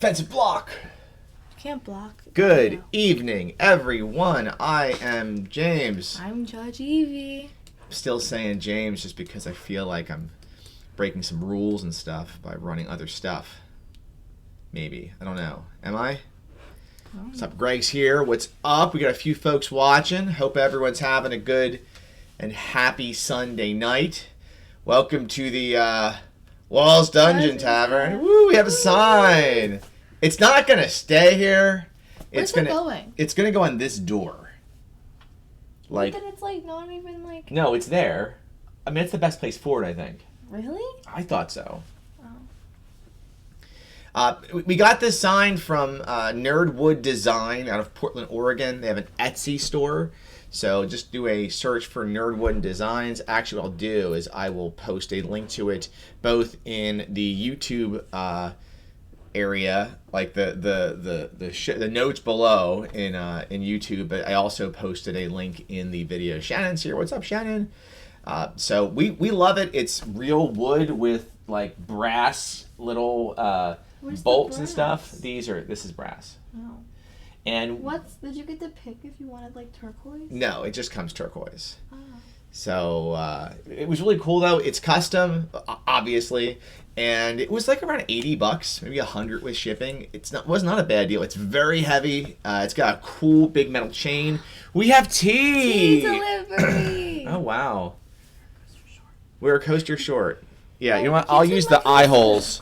Defensive block. Can't block. Good evening, everyone. I am James. I'm Judge Evie. Still saying James just because I feel like I'm breaking some rules and stuff by running other stuff. Maybe. I don't know. Am I? What's up? Greg's here. What's up? We got a few folks watching. Hope everyone's having a good and happy Sunday night. Welcome to the Walls Dungeon Tavern. Woo, we have a sign. It's not going to stay here. Where's it going? It's going to go on this door. Like, but then it's like not even like... No, it's there. I mean, it's the best place for it, I think. Really? I thought so. Oh. We got this sign from Nerdwood Design out of Portland, Oregon. They have an Etsy store. So just do a search for Nerdwood Designs. Actually, what I'll do is I will post a link to it both in the YouTube area, like the notes below in YouTube, but I also posted a link in the video. Shannon's here. What's up, Shannon? So we love it. It's real wood with like brass little bolts and stuff. This is brass. Oh. And did you get to pick if you wanted like turquoise? No, it just comes turquoise. Oh. So it was really cool though. It's custom, obviously, and it was like around $80, maybe $100 with shipping. Was not a bad deal. It's very heavy. It's got a cool big metal chain. We have tea delivery. Oh wow. We're a coaster short. Yeah, you know what? I'll use the eye holes.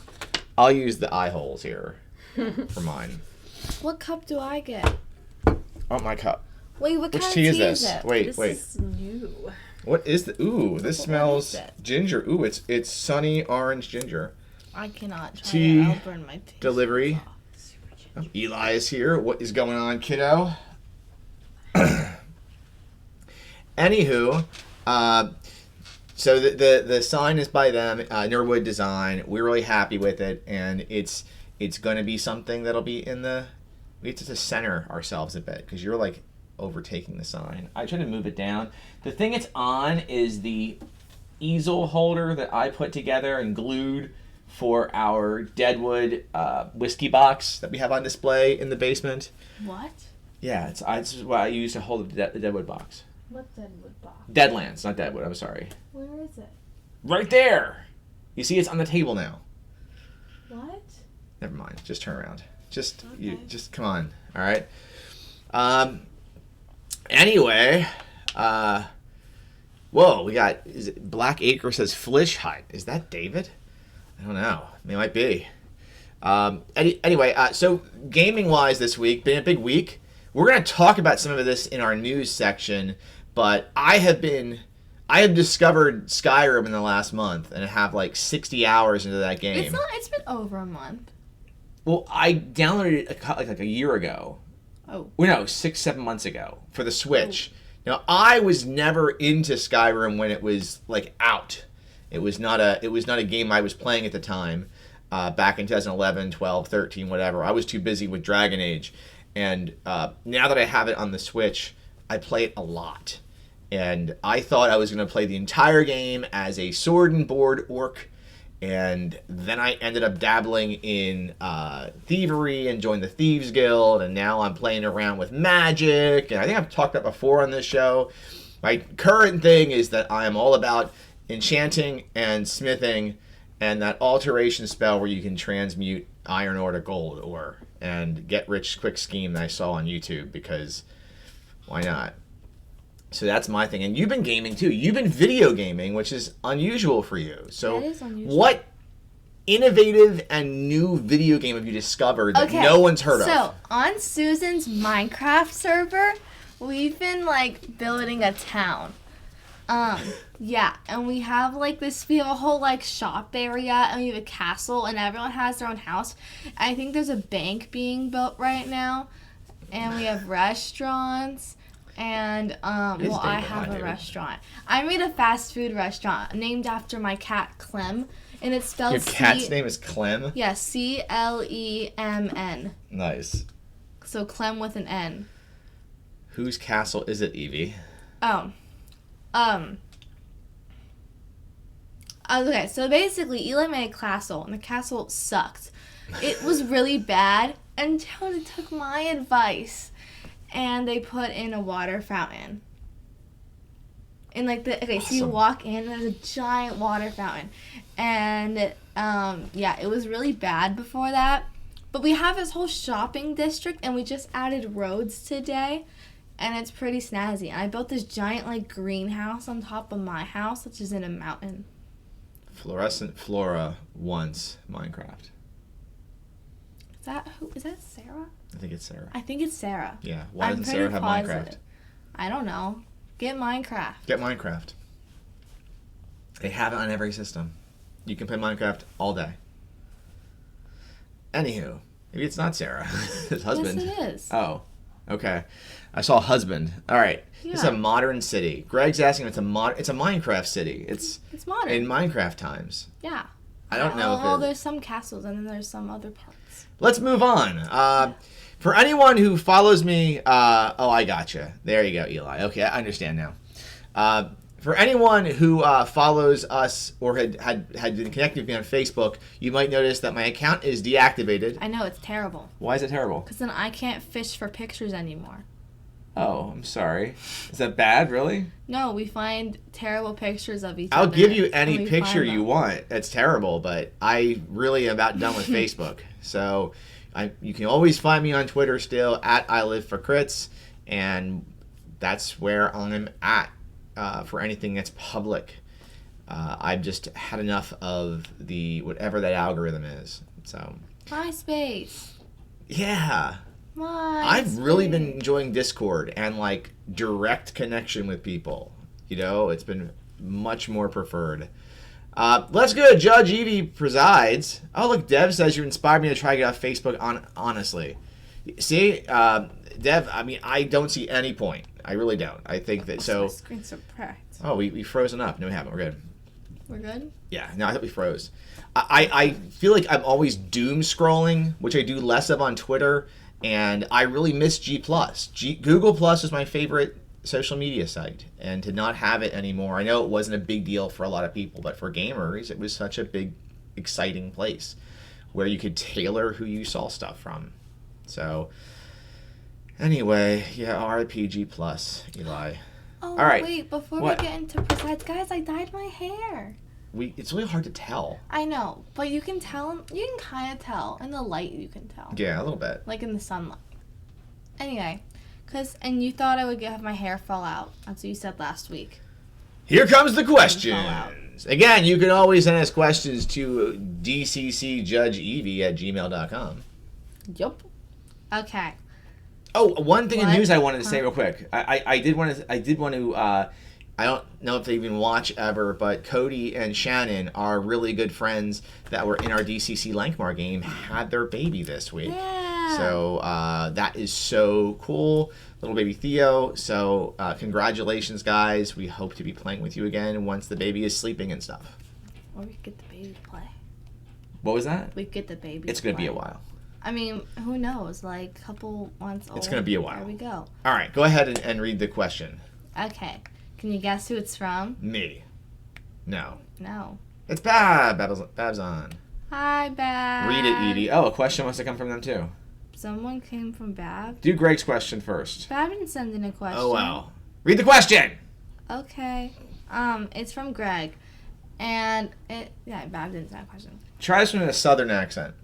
I'll use the eye holes here for mine. What cup do I get? Oh, my cup. Wait, what Which kind tea of is this? it? Wait. This is new. What is the? Ooh, this smells is it? ginger. Ooh, it's sunny orange ginger. I cannot try Tea it. I'll burn my teeth. Delivery. Oh, Eli is here. What is going on, kiddo? Anywho, so the sign is by them, Nerdwood Design. We're really happy with it, and it's going to be something that'll be in the. We have to center ourselves a bit because you're like overtaking the sign. I try to move it down. The thing it's on is the easel holder that I put together and glued for our Deadwood whiskey box that we have on display in the basement. What? Yeah, it's what I use to hold the Deadwood box. What Deadwood box? Deadlands, not Deadwood. I'm sorry. Where is it? Right there. You see, it's on the table now. What? Never mind. Just turn around. Just Okay. Just come on. All right. Anyway, whoa, we got. Is it Black Acre says Flishheit? Is that David? I don't know. It might be. Anyway, so gaming-wise this week, been a big week. We're going to talk about some of this in our news section, but I have discovered Skyrim in the last month, and I have like 60 hours into that game. It's been over a month. Well, I downloaded it like a year ago. Oh. Well, no, 6-7 months ago for the Switch. Now, I was never into Skyrim when it was like out. It was not a game I was playing at the time. Back in 2011, 12, 13, whatever. I was too busy with Dragon Age. And now that I have it on the Switch, I play it a lot. And I thought I was going to play the entire game as a sword and board orc. And then I ended up dabbling in thievery and joined the Thieves Guild. And now I'm playing around with magic. And I think I've talked about before on this show. My current thing is that I am all about enchanting and smithing and that alteration spell where you can transmute iron ore to gold ore and get rich quick scheme that I saw on YouTube, because why not? So that's my thing. And you've been gaming too. You've been video gaming, which is unusual for you. So That is unusual. What innovative and new video game have you discovered that no one's heard of? So on Susan's Minecraft server, we've been like building a town. Yeah, and we have like this, we have a whole like shop area, and we have a castle, and everyone has their own house. I think there's a bank being built right now, and we have restaurants, and I have a restaurant. I made a fast food restaurant named after my cat Clem, and it's spelled Your cat's name is Clem? Yeah, Clemn. Nice. So Clem with an N. Whose castle is it, Evie? Okay, so basically Eli made a castle, and the castle sucked. It was really bad until they took my advice and they put in a water fountain. And so you Awesome. walk in and there's a giant water fountain. And it was really bad before that. But we have this whole shopping district and we just added roads today. And it's pretty snazzy. And I built this giant greenhouse on top of my house, which is in a mountain. Fluorescent Flora wants Minecraft. Is that Sarah? I think it's Sarah. I think it's Sarah. Yeah. Why I'm doesn't pretty Sarah have positive. Minecraft? I don't know. Get Minecraft. Get Minecraft. They have it on every system. You can play Minecraft all day. Anywho, maybe it's not Sarah. His husband. Yes, it is. Oh, okay. I saw husband. All right. It's a Yeah. modern city. Greg's asking if it's a Minecraft city. It's It's modern. in Minecraft times. Yeah. I don't know Oh, if there's some castles and then there's some other parts. Let's move on. For anyone who follows me, I gotcha. There you go, Eli. Okay, I understand now. For anyone who follows us or had been connected with me on Facebook, you might notice that my account is deactivated. I know, it's terrible. Why is it terrible? Because then I can't fish for pictures anymore. Oh, I'm sorry. Is that bad, really? No, we find terrible pictures of each other. I'll give you and any we picture find you them. want. That's terrible, but I really am about done with Facebook. So you can always find me on Twitter still at I Live for Crits, and that's where I'm at for anything that's public. I've just had enough of the whatever that algorithm is. So MySpace. yeah. I've really been enjoying Discord and direct connection with people. It's been much more preferred. Let's go to Judge Evie Presides. Oh, look, Dev says you inspired me to try to get off Facebook, honestly. See, Dev, I mean, I don't see any point. I really don't. I think that My screen's so cracked. Oh, we frozen up. No, we haven't. We're good. We're good? Yeah, no, I thought we froze. I feel like I'm always doom scrolling, which I do less of on Twitter, and I really miss G+. Google Plus is my favorite social media site, and to not have it anymore, I know it wasn't a big deal for a lot of people, but for gamers, it was such a big, exciting place where you could tailor who you saw stuff from. So, anyway, yeah, RPG Plus, Eli. Oh, All right. wait, before What? we get into Presides, guys, I dyed my hair. It's really hard to tell. I know, but you can tell, you can kind of tell. In the light, you can tell. Yeah, a little bit. Like in the sunlight. Anyway, and you thought I would have my hair fall out. That's what you said last week. Here comes the Fall questions. Again, you can always send us questions to dccjudgeevie@gmail.com. Yup. Okay. Oh, one thing in What? news I wanted to say real quick. I did want to. I don't know if they even watch ever, but Cody and Shannon are really good friends that were in our DCC Lankmar game. Had their baby this week. Yeah. So that is so cool, little baby Theo. So congratulations, guys. We hope to be playing with you again once the baby is sleeping and stuff. Or we could get the baby to play. What was that? We could get the baby It's to gonna be play. a while. I mean, who knows? Like, a couple months old. It's gonna be a while. There we go. All right, go ahead and read the question. Okay. Can you guess who it's from? Me. No. No. It's Babs on. Hi, Bab. Read it, Edie. Oh, a question must have come from them too. Someone came from Bab. Do Greg's question first. Bab didn't send in a question. Oh, wow. Read the question! Okay. It's from Greg. And Bab didn't send a question. Try this one in a southern accent.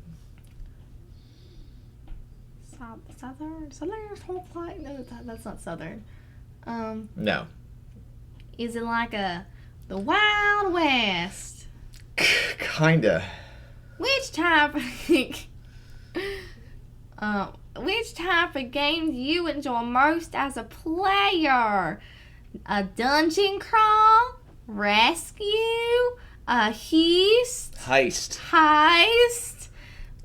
Southern? No, that's not Southern. No. Is it like the Wild West? Kinda. Which type of game do you enjoy most as a player? A dungeon crawl? Rescue? A heist?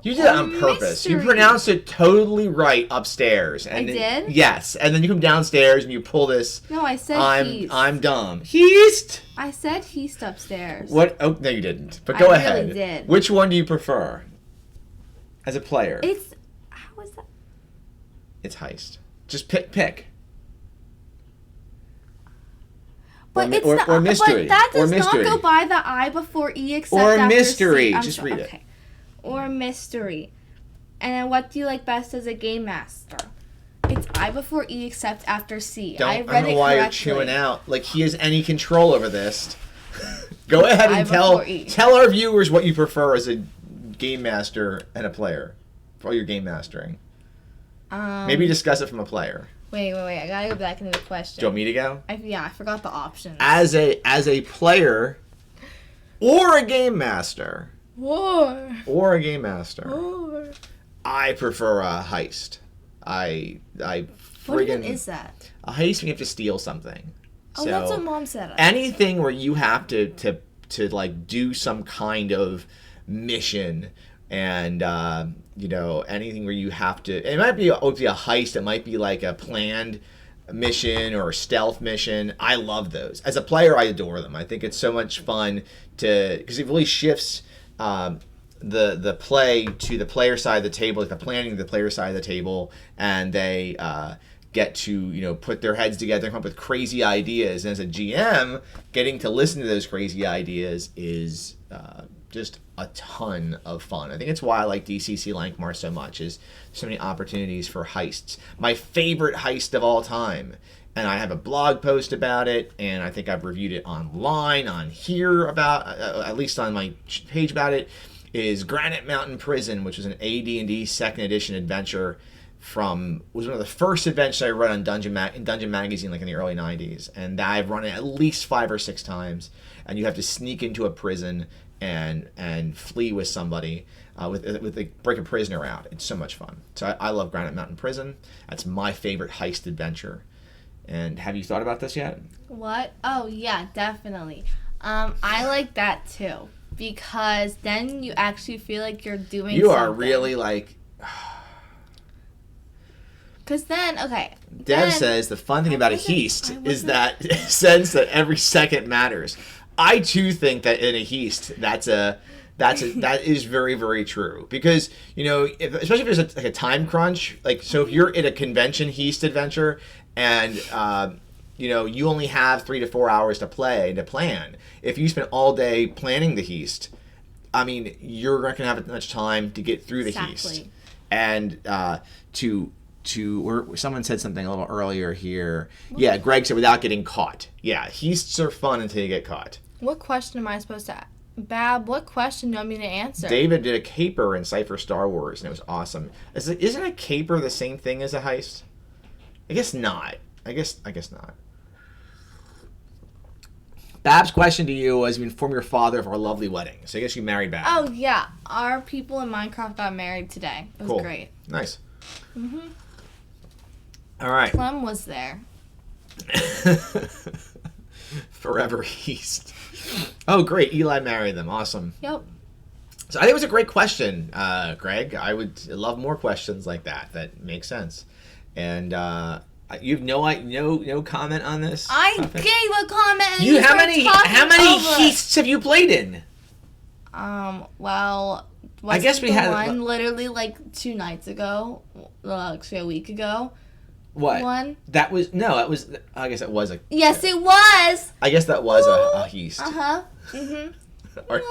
You did that on purpose. You pronounced it totally right upstairs. And I then, did? Yes. And then you come downstairs and you pull this. No, I said heist. I'm dumb. Heist? I said heist upstairs. What? Oh, no, you didn't. But go I ahead. really did. Which one do you prefer as a player? How is that? It's heist. Just pick. But Or it's or- not, or mystery. But that Or does not mystery. go by the I before E except Or after mystery. C. Just read it. or mystery? And then what do you like best as a game master? It's I before E except after C. I don't know why you're chewing out. Like he has any control over this. Go ahead and tell our viewers what you prefer as a game master and a player for all your game mastering. Maybe discuss it from a player. Wait. I gotta go back into the question. Do you want me to go? I forgot the options. As a player or a game master. Or a game master. I prefer a heist. What even is that? A heist when you have to steal something. Oh, that's what Mom said. Anything where you have to like do some kind of mission, and anything where you have to. It might be a heist. It might be like a planned mission or a stealth mission. I love those. As a player, I adore them. I think it's so much fun because it really shifts the play to the player side of the table, like the planning to the player side of the table, and they get to put their heads together and come up with crazy ideas. And as a GM, getting to listen to those crazy ideas is just a ton of fun. I think it's why I like DCC Lankhmar so much, is so many opportunities for heists. My favorite heist of all time, and I have a blog post about it, and I think I've reviewed it online, on here, about at least on my page about it, is Granite Mountain Prison, which was an AD&D 2nd edition adventure was one of the first adventures I read on Dungeon Magazine, like in the early 90s, and I've run it at least 5 or 6 times. And you have to sneak into a prison and flee with somebody, break a prisoner out. It's so much fun. So I love Granite Mountain Prison. That's my favorite heist adventure. And have you thought about this yet? What? Oh yeah, definitely. I like that too, because then you actually feel like you're doing. You are really like. Because then, okay. Dev says the fun thing about a heist is that sense that every second matters. I too think that in a heist, that is very, very true. Because especially if there's a time crunch, like so if you're in a convention heist adventure and you only have 3 to 4 hours to plan. If you spend all day planning the heist, I mean you're not gonna have much time to get through the heist. And someone said something a little earlier here. Yeah, Greg said without getting caught. Yeah, heists are fun until you get caught. What question am I supposed to ask? Bab, what question do you want me to answer? David did a caper in Cypher Star Wars, and it was awesome. Isn't a caper the same thing as a heist? I guess not. I guess not. Bab's question to you was, inform your father of our lovely wedding. So I guess you married Bab. Oh, yeah. Our people in Minecraft got married today. It was cool. Great. Nice. All right. Clem was there. Forever East. Oh, great. Eli married them. Awesome. Yep. So I think it was a great question, Greg. I would love more questions like that make sense. And you have no comment on this? I gave a comment. And how many heists have you played in? Well, I guess we had one literally like 2 nights ago, actually a week ago. What? One? That was no. That was. I guess it was a. Yes, it was. I guess that was a heist. What?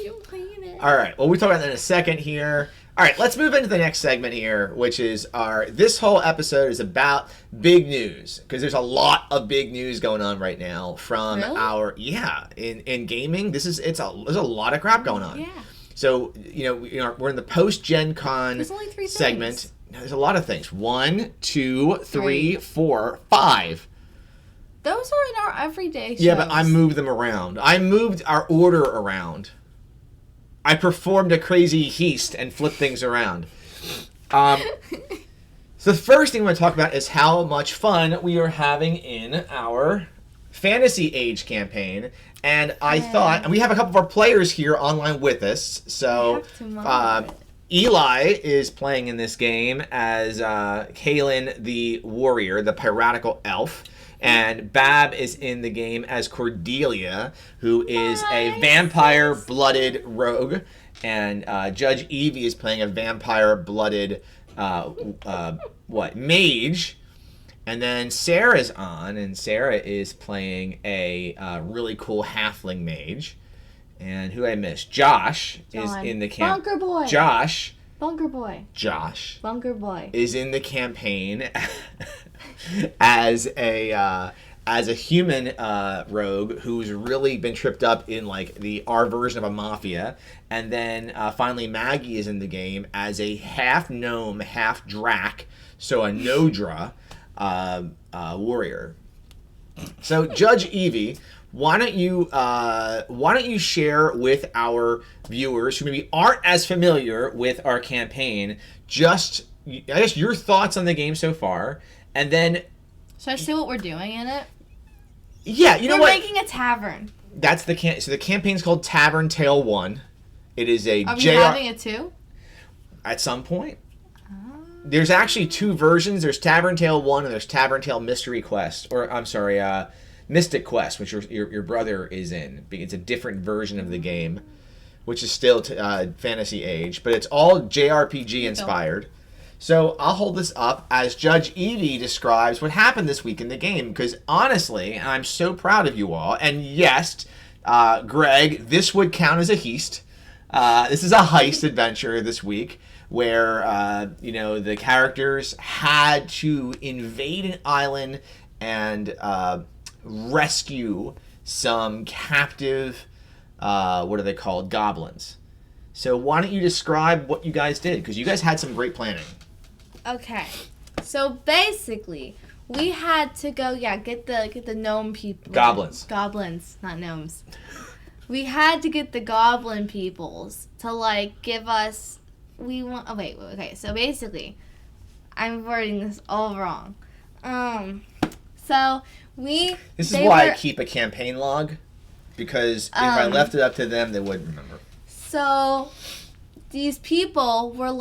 You playing it? All right. Well, we'll talk about that in a second here. All right. Let's move into the next segment here, which is this whole episode is about big news, because there's a lot of big news going on right now from in gaming. There's a lot of crap going on. Yeah. So we're in the post Gen Con segment. Things. There's a lot of things. 1, 2, 3, 4, 5. Those are in our everyday shows. Yeah, but I moved them around. I moved our order around. I performed a crazy heist and flipped things around. So the first thing I want to talk about is how much fun we are having in our Fantasy Age campaign. And I thought, and we have a couple of our players here online with us. So Eli is playing in this game as Kalen the Warrior, the piratical elf. And Bab is in the game as Cordelia, who is a vampire-blooded rogue. And Judge Evie is playing a vampire-blooded, mage. And then Sarah's on, and Sarah is playing a really cool halfling mage. And who I missed? Josh is John. in the camp. Bunker Boy. Josh Bunker Boy. Bunker Boy. is in the campaign as a human rogue who's really been tripped up in like our version of a mafia, and then finally Maggie is in the game as a half gnome, half drac, so a Nodra warrior. So Judge Evie, why don't you share with our viewers who maybe aren't as familiar with our campaign, just I guess your thoughts on the game so far, and then Should I say what we're doing in it? yeah, you know We're what? making a tavern. That's so the campaign's called Tavern Tale 1. It is a Are we JR having it too? at some point. There's actually two versions. There's Tavern Tale 1 and there's Tavern Tale Mystery Quest, or I'm sorry, Mystic Quest, which your brother is in. It's a different version of the game, which is still Fantasy Age, but it's all JRPG inspired. So I'll hold this up as Judge Evie describes what happened this week in the game, because honestly, and I'm so proud of you all, and yes, Greg, this would count as a heist. This is a heist adventure this week where, the characters had to invade an island and rescue some captive, what are they called, goblins. So why don't you describe what you guys did? Because you guys had some great planning. Okay. So basically, we had to go, get the gnome people. Goblins. Goblins, not gnomes. We had to get the goblin peoples to give us. Okay. So basically, I'm wording this all wrong. So we. This is why I keep a campaign log, because if I left it up to them, they wouldn't remember. So these people were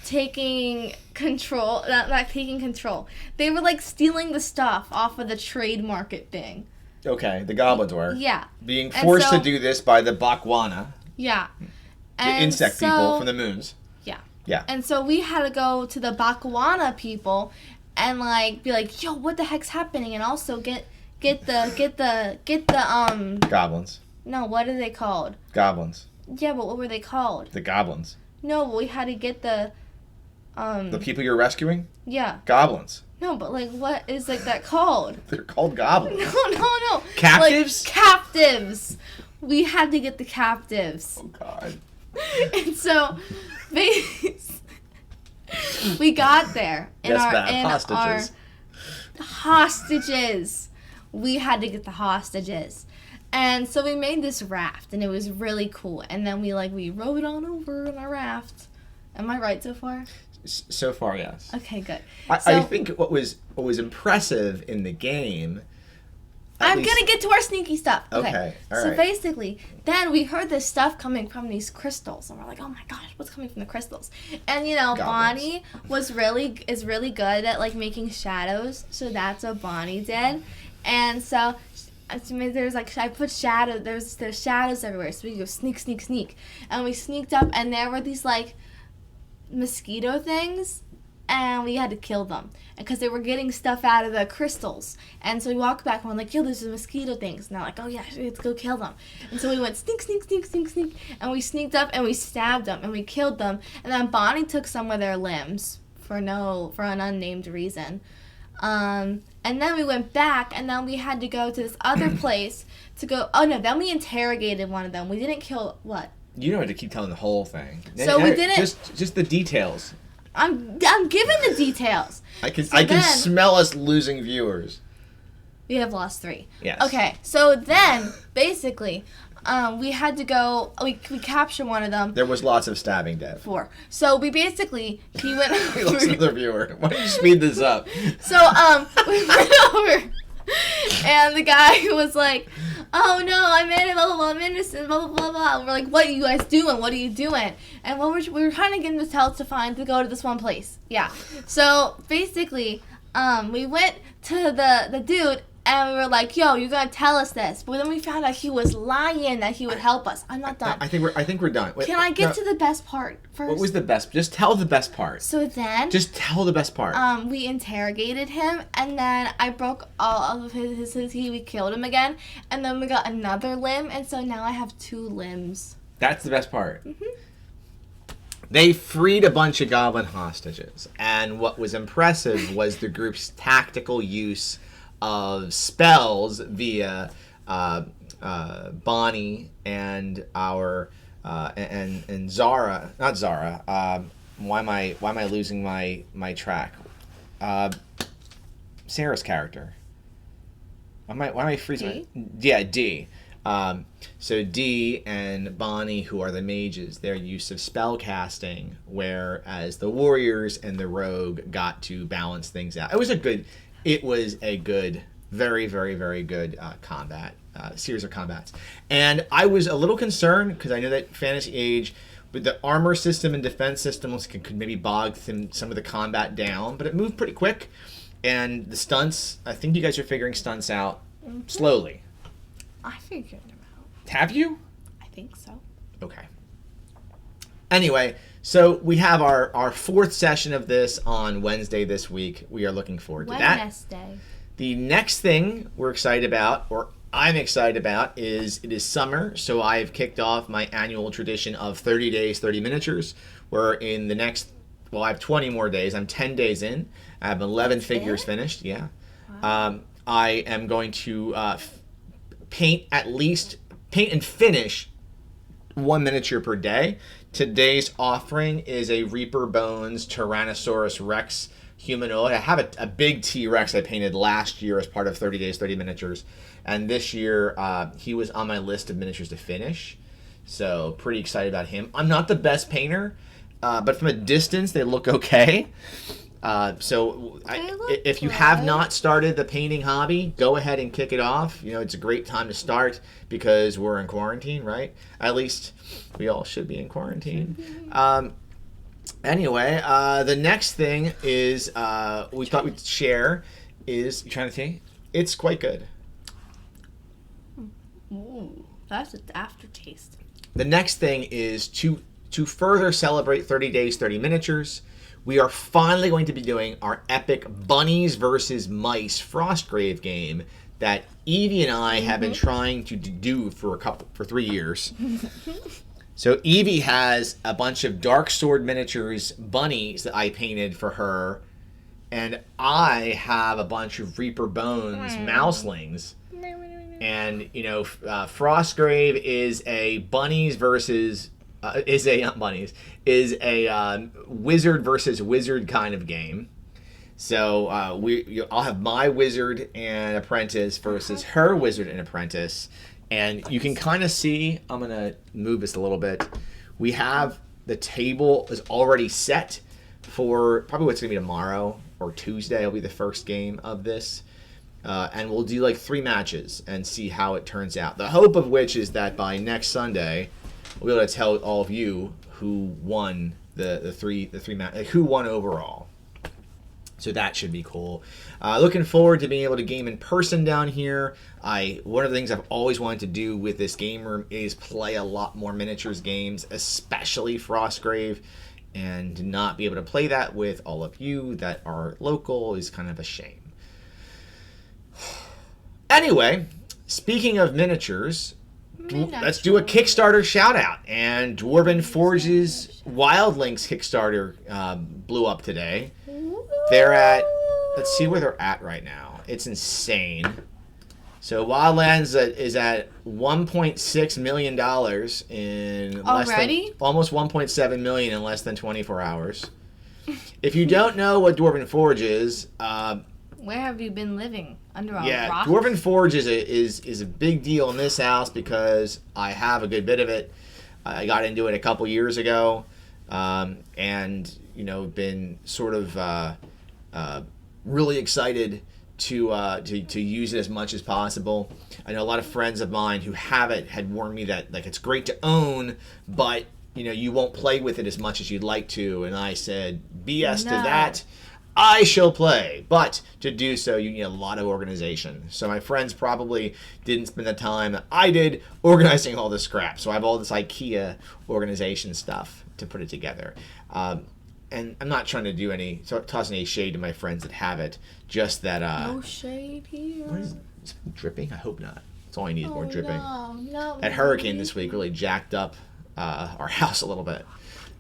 taking control, not taking control. They were stealing the stuff off of the trade market thing. Okay, the goblins were. Yeah. Being forced to do this by the Bakwana. Yeah. The insect people from the moons. Yeah. Yeah. And so we had to go to the Bakwana people and be like, yo, what the heck's happening? And also get the Goblins. No, what are they called? Goblins. Yeah, but what were they called? The goblins. No, but we had to get the people you're rescuing? Yeah. Goblins. No, but what is that called? They're called goblins. No. Captives? Captives. We had to get the captives. Oh God. And so we got there hostages. our hostages. We had to get the hostages. And so we made this raft, and it was really cool. And then we rode on over in our raft. Am I right so far? So far, yes. Okay, good. I think what was impressive in the game. I'm gonna get to our sneaky stuff. Okay. All right. So basically, then we heard this stuff coming from these crystals, and we're like, "Oh my gosh, what's coming from the crystals?" And Bonnie is really good at making shadows, so that's what Bonnie did. And so there's I put shadow. There's shadows everywhere, so we go sneak, and we sneaked up, and there were these mosquito things, and we had to kill them because they were getting stuff out of the crystals. And so we walked back and we're like, yo, there's mosquito things. And they're like, oh yeah, let's go kill them. And so we went sneak, and we sneaked up and we stabbed them and we killed them. And then Bonnie took some of their limbs for an unnamed reason. And then we went back, and then we had to go to this other place to go. Oh no, then we interrogated one of them. We didn't kill what? You don't have to keep telling the whole thing. So we didn't. Just the details. I'm giving the details. I can smell us losing viewers. We have lost 3. Yes. Okay, so then basically, we had to go. We captured one of them. There was lots of stabbing, Dev. 4. So we basically he went. We lost another viewer. Why don't you speed this up? So we went over, and the guy was like, "Oh no, I'm innocent, blah blah blah blah." We're like, "What are you guys doing? What are you doing?" And we were trying to get him to tell us to go to this one place. Yeah. So basically, we went to the dude, And we were like, yo, you're going to tell us this. But then we found out he was lying that he would help us. I'm not done. I think we're done. Wait, Can I get to the best part first? What was the best? Just tell the best part. So then... Just tell the best part. we interrogated him, and then I broke all of his teeth. We killed him again. And then we got another limb, and so now I have 2 limbs. That's the best part. They freed a bunch of goblin hostages. And what was impressive was the group's tactical use of spells via Bonnie and our and Zara, not Zara. Why am I losing my track? Sarah's character. Why am I freezing? Yeah, D. So Dee and Bonnie, who are the mages, their use of spell casting, whereas the warriors and the rogue got to balance things out. It was a good, very, very, very good combat, series of combats. And I was a little concerned because I know that Fantasy Age, with the armor system and defense systems, could maybe bog some of the combat down, but it moved pretty quick. And the stunts, I think you guys are figuring stunts out slowly. I figured them out. Have you? I think so. Okay. Anyway, so we have our 4th session of this on Wednesday this week. We are looking forward to that. Wednesday. The next thing we're excited about, or I'm excited about, is it is summer, so I've kicked off my annual tradition of 30 days, 30 miniatures, where in the next, I have 20 more days. I'm 10 days in. I have 11 figures finished, yeah. Wow. I am going to paint and finish 1 miniature per day. Today's offering is a Reaper Bones Tyrannosaurus Rex humanoid. I have a big T-Rex I painted last year as part of 30 Days, 30 Miniatures. And this year, he was on my list of miniatures to finish. So, pretty excited about him. I'm not the best painter, but from a distance, they look okay. If you have not started the painting hobby, go ahead and kick it off. You know, it's a great time to start because we're in quarantine, right? At least we all should be in quarantine. Anyway, the next thing is we thought we'd share is, you trying to think? It's quite good. Ooh, that's an aftertaste. The next thing is to further celebrate 30 Days, 30 Miniatures. We are finally going to be doing our epic Bunnies versus Mice Frostgrave game that Evie and I have been trying to do for 3 years. So Evie has a bunch of Dark Sword miniatures bunnies that I painted for her, and I have a bunch of Reaper Bones mouselings. And you know, Frostgrave is a bunnies versus wizard versus wizard kind of game. So I'll have my wizard and apprentice versus her wizard and apprentice, and you can kind of see. I'm gonna move this a little bit. We have the table is already set for probably what's gonna be tomorrow or Tuesday. Will be the first game of this. And we'll do like 3 matches and see how it turns out. The hope of which is that by next Sunday, we'll be able to tell all of you who won the three matches, like who won overall. So that should be cool. Looking forward to being able to game in person down here. One of the things I've always wanted to do with this game room is play a lot more miniatures games, especially Frostgrave. And to not be able to play that with all of you that are local is kind of a shame. Anyway, speaking of miniatures, let's do a Kickstarter shout out. And Dwarven Forge's Wildlings Kickstarter blew up today. They're at, let's see where they're at right now. It's insane. So Wildlands is at $1.6 million in almost $1.7 million in less than 24 hours. If you don't know what Dwarven Forge is, where have you been living? Under a rock? Yeah, Dwarven Forge is a big deal in this house because I have a good bit of it. I got into it a couple years ago, and you know, been sort of really excited to use it as much as possible. I know a lot of friends of mine who have it had warned me that like it's great to own, but you know, you won't play with it as much as you'd like to. And I said, BS to that. I shall play. But to do so, you need a lot of organization. So my friends probably didn't spend the time that I did organizing all this crap. So I have all this IKEA organization stuff to put it together. And I'm not trying to do toss any shade to my friends that have it. Just that. No shade here. Is it dripping? I hope not. That's all I need is more dripping. No, That hurricane this week really jacked up our house a little bit.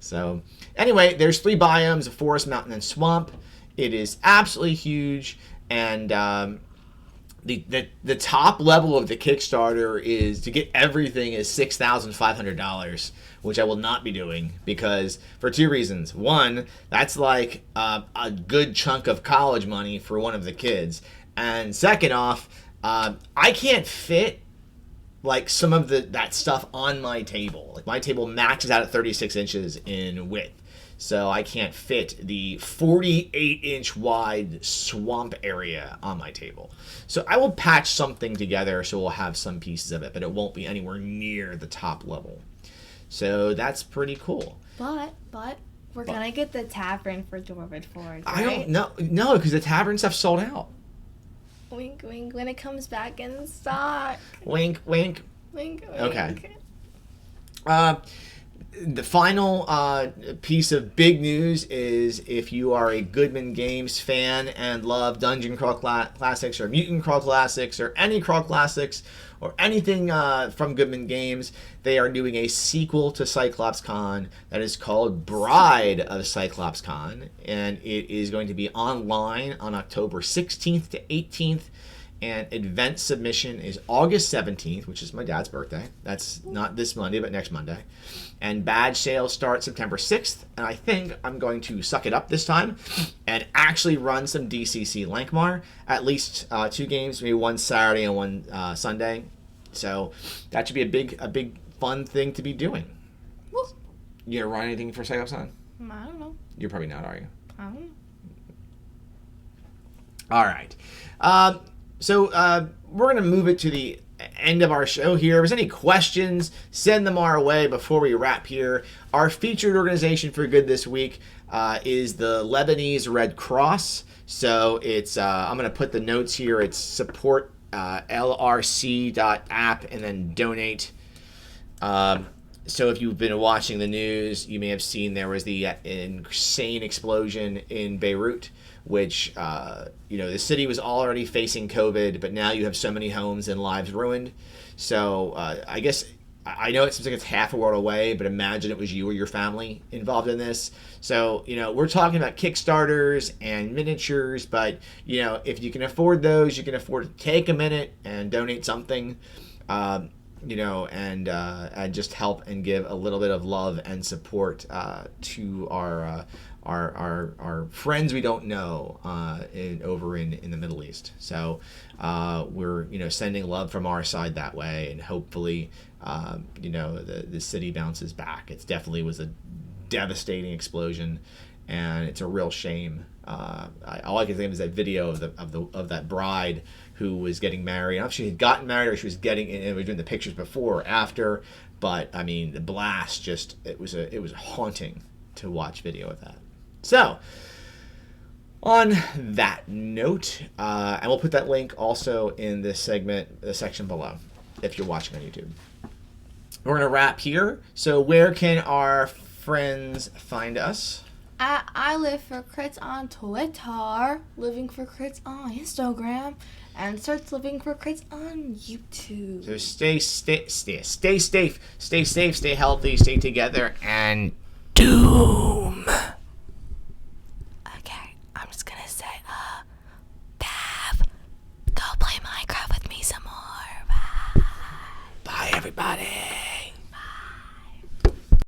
So anyway, there's 3 biomes: of forest, mountain, and swamp. It is absolutely huge, and the top level of the Kickstarter is to get everything is $6,500, which I will not be doing because for 2 reasons. One, that's like a good chunk of college money for one of the kids, and second off, I can't fit like some of that stuff on my table. Like my table maxes out at 36 inches in width. So I can't fit the 48-inch wide swamp area on my table. So I will patch something together so we'll have some pieces of it, but it won't be anywhere near the top level. So that's pretty cool. But we're gonna get the tavern for Dwarven Forge, right? I don't know. No, because the tavern stuff sold out. Wink, wink, when it comes back in stock. Wink, wink. Wink, wink. Okay. The final piece of big news is if you are a Goodman Games fan and love Dungeon Crawl Classics or Mutant Crawl Classics or any Crawl Classics or anything from Goodman Games, they are doing a sequel to Cyclops Con that is called Bride of Cyclops Con, and it is going to be online on October 16th to 18th. And event submission is August 17th, which is my dad's birthday. That's not this Monday, but next Monday. And badge sales start September 6th. And I think I'm going to suck it up this time and actually run some DCC Lankmar. At least 2 games, maybe one Saturday and one Sunday. So that should be a big fun thing to be doing. Woo. You gonna run anything for Cyclops Con? I don't know. You're probably not, are you? I don't know. All right. So we're going to move it to the end of our show here. If there's any questions, send them our way before we wrap here. Our featured organization for good this week is the Lebanese Red Cross. So it's I'm going to put the notes here. It's support lrc.app and then donate. So if you've been watching the news, you may have seen there was the insane explosion in Beirut, which, the city was already facing COVID, but now you have so many homes and lives ruined. So I guess, I know it seems like it's half a world away, but imagine it was you or your family involved in this. So, we're talking about Kickstarters and miniatures, but, if you can afford those, you can afford to take a minute and donate something. And just help and give a little bit of love and support to our friends we don't know over in the Middle East. So we're sending love from our side that way, and hopefully the city bounces back. It definitely was a devastating explosion, and it's a real shame. All I can think of is that video of that bride who was getting married. I don't know if she had gotten married or she was getting, and we were doing the pictures before or after. But I mean, the blast it was haunting to watch video of that. So, on that note, and we'll put that link also in this segment, the section below, if you're watching on YouTube. We're gonna wrap here. So, where can our friends find us? I live for crits on Twitter, living for crits on Instagram, and search living for crits on YouTube. So stay safe, stay healthy, stay together, and doom. Okay, I'm just gonna say, Bav, go play Minecraft with me some more. Bye. Bye, everybody.